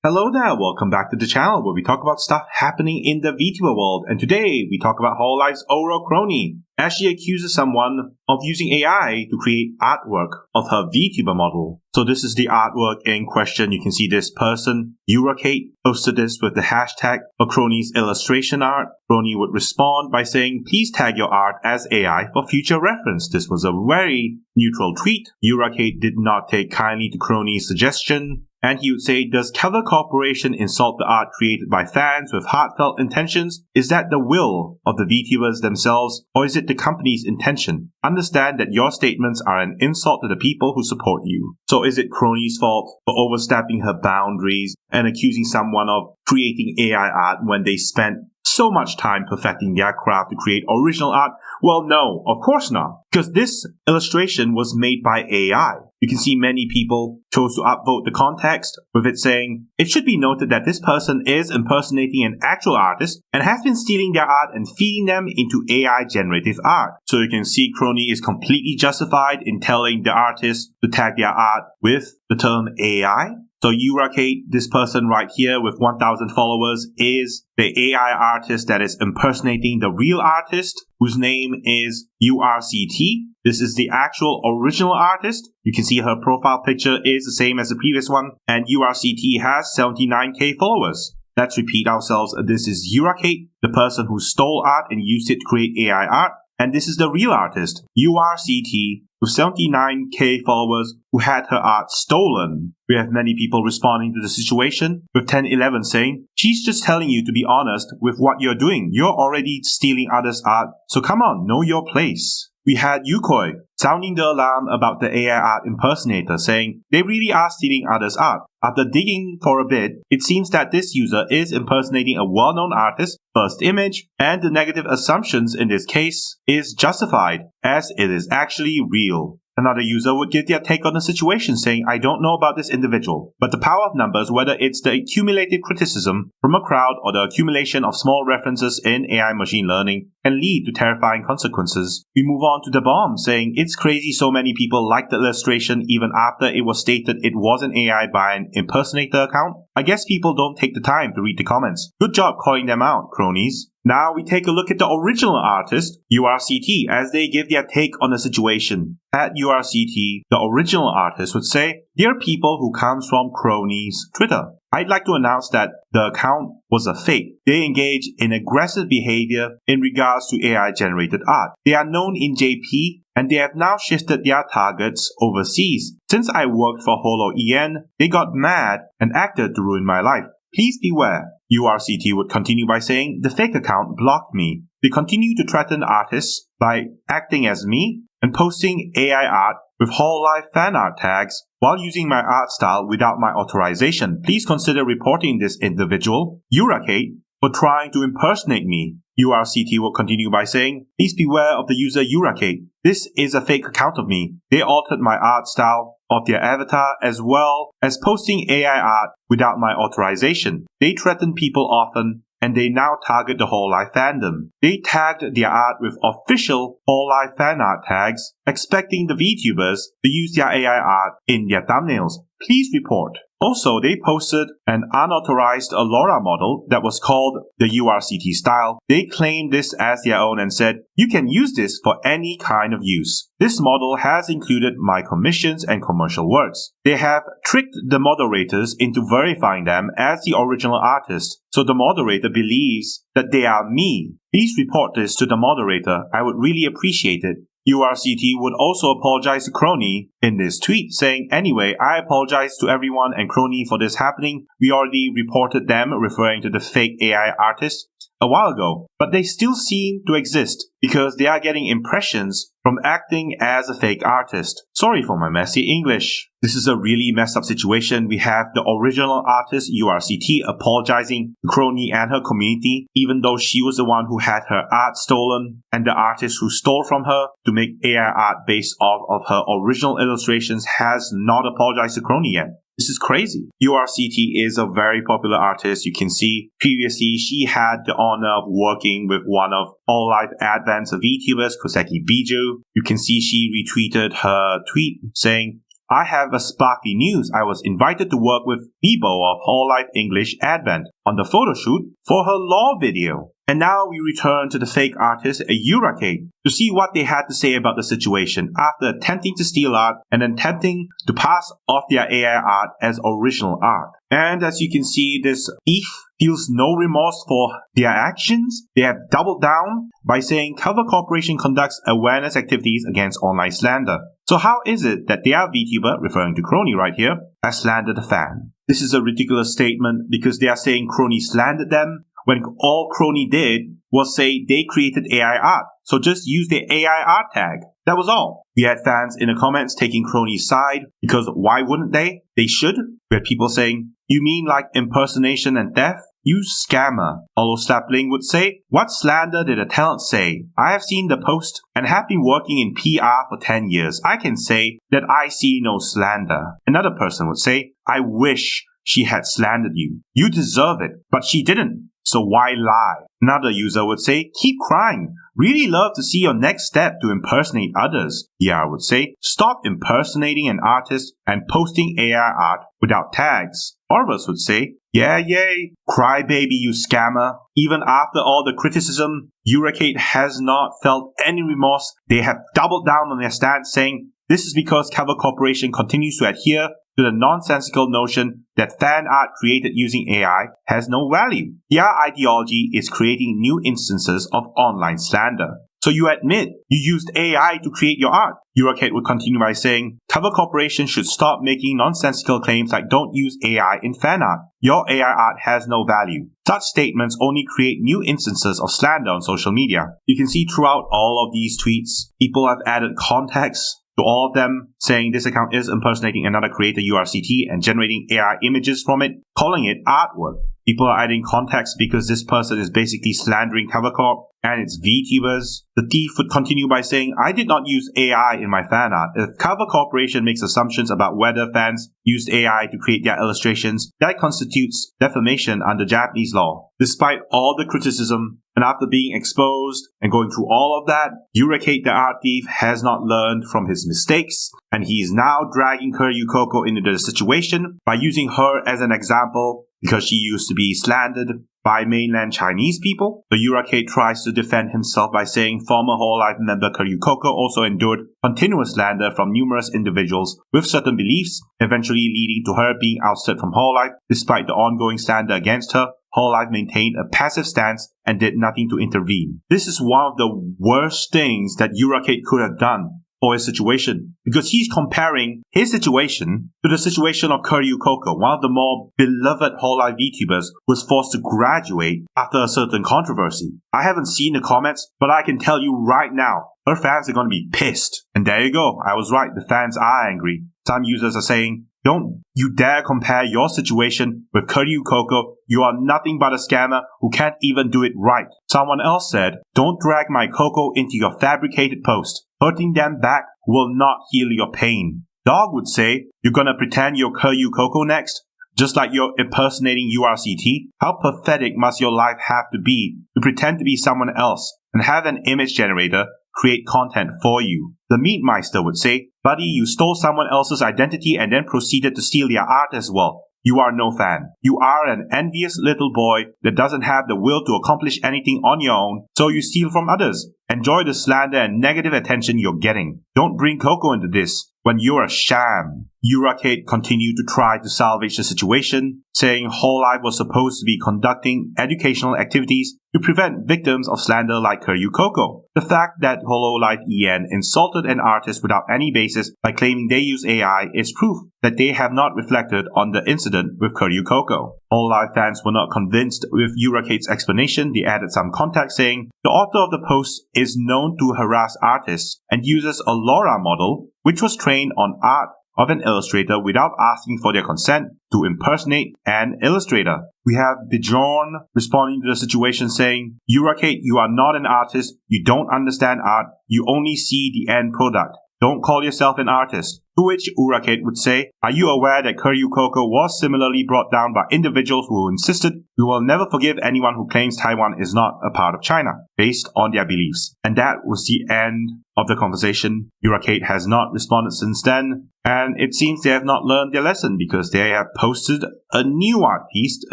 Hello there, welcome back to the channel where we talk about stuff happening in the Vtuber world, and today we talk about hololive's Kronii as she accuses someone of using AI to create artwork of her Vtuber model. So this is the artwork in question. You can see this person, Uracate, posted this with the hashtag for Kronii's illustration art. Kronii would respond by saying, "Please tag your art as AI for future reference." This was a very neutral tweet. Uracate did not take kindly to Kronii's suggestion. And he would say, "Does Cover Corporation insult the art created by fans with heartfelt intentions? Is that the will of the VTubers themselves, or is it the company's intention? Understand that your statements are an insult to the people who support you." So is it Kronii's fault for overstepping her boundaries and accusing someone of creating AI art when they spent so much time perfecting their craft to create original art? Well, no, of course not, because this illustration was made by AI. You can see many people chose to upvote the context, with it saying, "It should be noted that this person is impersonating an actual artist and has been stealing their art and feeding them into AI generative art." So you can see Kronii is completely justified in telling the artist to tag their art with the term AI. So Uracate, this person right here with 1,000 followers, is the AI artist that is impersonating the real artist, whose name is Urct. This is the actual original artist. You can see her profile picture is the same as the previous one, and Urct has 79k followers. Let's repeat ourselves. This is Uracate, the person who stole art and used it to create AI art. And this is the real artist, Urct, with 79k followers, who had her art stolen. We have many people responding to the situation, with 1011 saying, "She's just telling you to be honest with what you're doing. You're already stealing others' art, so come on, know your place." We had Yukoi sounding the alarm about the AI art impersonator, saying, "They really are stealing others' art." After digging for a bit, it seems that this user is impersonating a well-known artist, first image, and the negative assumptions in this case is justified, as it is actually real. Another user would give their take on the situation, saying, "I don't know about this individual, but the power of numbers, whether it's the accumulated criticism from a crowd or the accumulation of small references in AI machine learning, can lead to terrifying consequences." We move on to the bomb, saying, "It's crazy so many people liked the illustration even after it was stated it was an AI by an impersonator account. I guess people don't take the time to read the comments. Good job calling them out, Kronies." Now we take a look at the original artist, Urct, as they give their take on the situation. At Urct, the original artist would say, "Dear people who comes from Kronii's Twitter, I'd like to announce that the account was a fake. They engage in aggressive behavior in regards to AI-generated art. They are known in JP, and they have now shifted their targets overseas. Since I worked for hololive, they got mad and acted to ruin my life. Please beware." Urct would continue by saying, "The fake account blocked me. They continue to threaten artists by acting as me and posting AI art with hololive fan art tags while using my art style without my authorization. Please consider reporting this individual, Uracate, for trying to impersonate me." Urct will continue by saying, "Please beware of the user Uracate. This is a fake account of me. They altered my art style of their avatar as well as posting AI art without my authorization. They threaten people often, and they now target the hololive fandom. They tagged their art with official hololive fan art tags, expecting the VTubers to use their AI art in their thumbnails. Please report." Also, they posted an unauthorized Allura model that was called the Urct style. They claimed this as their own and said, "You can use this for any kind of use. This model has included my commissions and commercial works." They have tricked the moderators into verifying them as the original artist, so the moderator believes that they are me. Please report this to the moderator. I would really appreciate it. Urct would also apologize to Kronii in this tweet, saying, "Anyway, I apologize to everyone and Kronii for this happening. We already reported them," referring to the fake AI artist, "a while ago, but they still seem to exist because they are getting impressions from acting as a fake artist. Sorry for my messy English." This is a really messed up situation. We have the original artist, Urct, apologizing to Kronii and her community, even though she was the one who had her art stolen, and the artist who stole from her to make AI art based off of her original illustrations has not apologized to Kronii yet. This is crazy. Urct is a very popular artist. You can see previously she had the honor of working with one of hololive advanced VTubers, Koseki Biju. You can see she retweeted her tweet saying, I have a sparkly news. I was invited to work with Bebo of hololive English Advent on the photo shoot for her law video. And now we return to the fake artist Uracate to see what they had to say about the situation after attempting to steal art and attempting to pass off their AI art as original art. And as you can see, this ETH feels no remorse for their actions. They have doubled down by saying Cover Corporation conducts awareness activities against online slander. So how is it that their Vtuber, referring to Kronii right here, has slandered a fan? This is a ridiculous statement because they are saying Kronii slandered them when all Kronii did was say they created AI art. So just use the AI art tag. That was all. We had fans in the comments taking Kronii's side because why wouldn't they? They should. We had people saying, you mean like impersonation and theft? You scammer. Although Slapling would say, what slander did the talent say? I have seen the post and have been working in PR for 10 years. I can say that I see no slander. Another person would say, I wish she had slandered you. You deserve it, but she didn't. So why lie? Another user would say, keep crying. Really love to see your next step to impersonate others. Yeah, I would say, stop impersonating an artist and posting AI art without tags. Others would say, yeah, yay, cry baby you scammer. Even after all the criticism, Uracate has not felt any remorse. They have doubled down on their stance saying, this is because Cover Corporation continues to adhere to the nonsensical notion that fan art created using AI has no value. Their ideology is creating new instances of online slander. So you admit you used AI to create your art. Uracate would continue by saying, Cover Corporation should stop making nonsensical claims like don't use AI in fan art. Your AI art has no value. Such statements only create new instances of slander on social media. You can see throughout all of these tweets, people have added context to all of them, saying this account is impersonating another creator Uracate and generating AI images from it, calling it artwork. People are adding context because this person is basically slandering Cover Corp and its VTubers. The thief would continue by saying, I did not use AI in my fan art. If Cover Corporation makes assumptions about whether fans used AI to create their illustrations, that constitutes defamation under Japanese law. Despite all the criticism, and after being exposed and going through all of that, Uracate the art thief has not learned from his mistakes, and he is now dragging Koko into the situation by using her as an example because she used to be slandered by mainland Chinese people. The Uracate tries to defend himself by saying former hololive member Koko also endured continuous slander from numerous individuals with certain beliefs, eventually leading to her being ousted from hololive. Despite the ongoing slander against her, hololive maintained a passive stance and did nothing to intervene. This is one of the worst things that Uracate could have done for his situation, because he's comparing his situation to the situation of Koko, one of the more beloved hololive VTubers who was forced to graduate after a certain controversy. I haven't seen the comments, but I can tell you right now, her fans are going to be pissed. And there you go, I was right, the fans are angry. Some users are saying, don't you dare compare your situation with Koko. You are nothing but a scammer who can't even do it right. Someone else said, don't drag my Coco into your fabricated post. Hurting them back will not heal your pain. Dog would say, you're gonna pretend you're Koko next? Just like you're impersonating Uracate? How pathetic must your life have to be to pretend to be someone else and have an image generator create content for you? The Meatmeister would say, buddy, you stole someone else's identity and then proceeded to steal their art as well. You are no fan. You are an envious little boy that doesn't have the will to accomplish anything on your own, so you steal from others. Enjoy the slander and negative attention you're getting. Don't bring Coco into this when you're a sham. Uracate continued to try to salvage the situation, saying hololive was supposed to be conducting educational activities to prevent victims of slander like Koko. The fact that hololive EN insulted an artist without any basis by claiming they use AI is proof that they have not reflected on the incident with Koko. Hololive fans were not convinced with Uracate's explanation. They added some context saying, the author of the post is known to harass artists and uses a LoRa model, which was trained on art of an illustrator without asking for their consent to impersonate an illustrator. We have Bjorn responding to the situation saying, Uracate, you are not an artist, you don't understand art, you only see the end product. don't call yourself an artist. To which Uracate would say, are you aware that Koko was similarly brought down by individuals who insisted we will never forgive anyone who claims Taiwan is not a part of China, based on their beliefs? And that was the end of the conversation. Uracate has not responded since then, and it seems they have not learned their lesson because they have posted a new art piece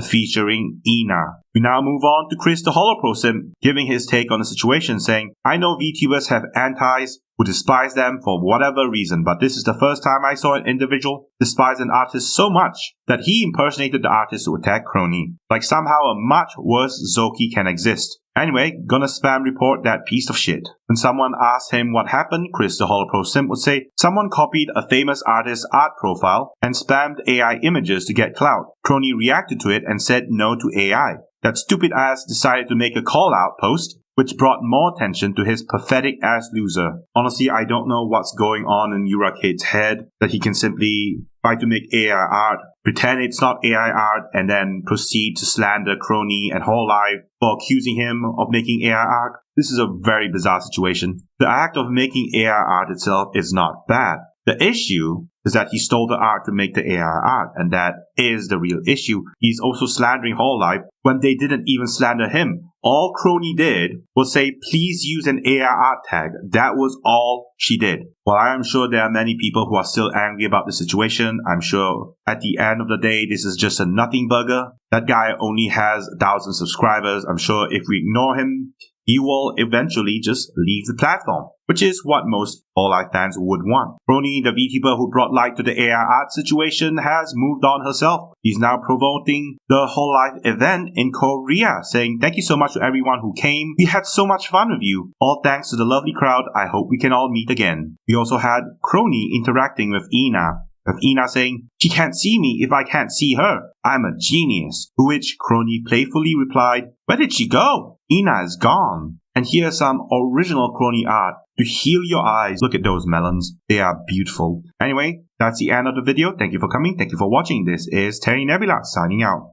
featuring Ina. We now move on to Chris the Holoprosim, giving his take on the situation, saying, I know VTubers have antis who despise them for whatever reason, but this is the first time I saw an individual despise an artist so much that he impersonated the artist to attack Kronii. Like somehow a much worse Zoki can exist. Anyway, gonna spam report that piece of shit. When someone asked him what happened, Chris the Holoprosim would say, someone copied a famous artist's art profile and spammed AI images to get clout. Kronii reacted to it and said no to AI. That stupid ass decided to make a call-out post, which brought more attention to his pathetic-ass loser. Honestly, I don't know what's going on in Uracate's head, that he can simply try to make AI art, pretend it's not AI art, and then proceed to slander Kronii and hololive for accusing him of making AI art. This is a very bizarre situation. The act of making AI art itself is not bad. The issue is that he stole the art to make the AI art, and that is the real issue. He's also slandering hololive when they didn't even slander him. All Kronii did was say, please use an AI art tag. That was all she did. While I am sure there are many people who are still angry about the situation, I'm sure at the end of the day, this is just a nothing burger. That guy only has 1,000 subscribers. I'm sure if we ignore him, he will eventually just leave the platform, which is what most hololive fans would want. Kronii, the VTuber who brought light to the AI art situation, has moved on herself. He's now promoting the hololive event in Korea, saying, thank you so much to everyone who came. We had so much fun with you. All thanks to the lovely crowd. I hope we can all meet again. We also had Kronii interacting with Ina, with Ina saying, she can't see me if I can't see her. I'm a genius. To which Kronii playfully replied, where did she go? Ina is gone. And here's some original Kronii art to heal your eyes. Look at those melons. They are beautiful. Anyway, that's the end of the video. Thank you for coming. Thank you for watching. This is Terry Nebula signing out.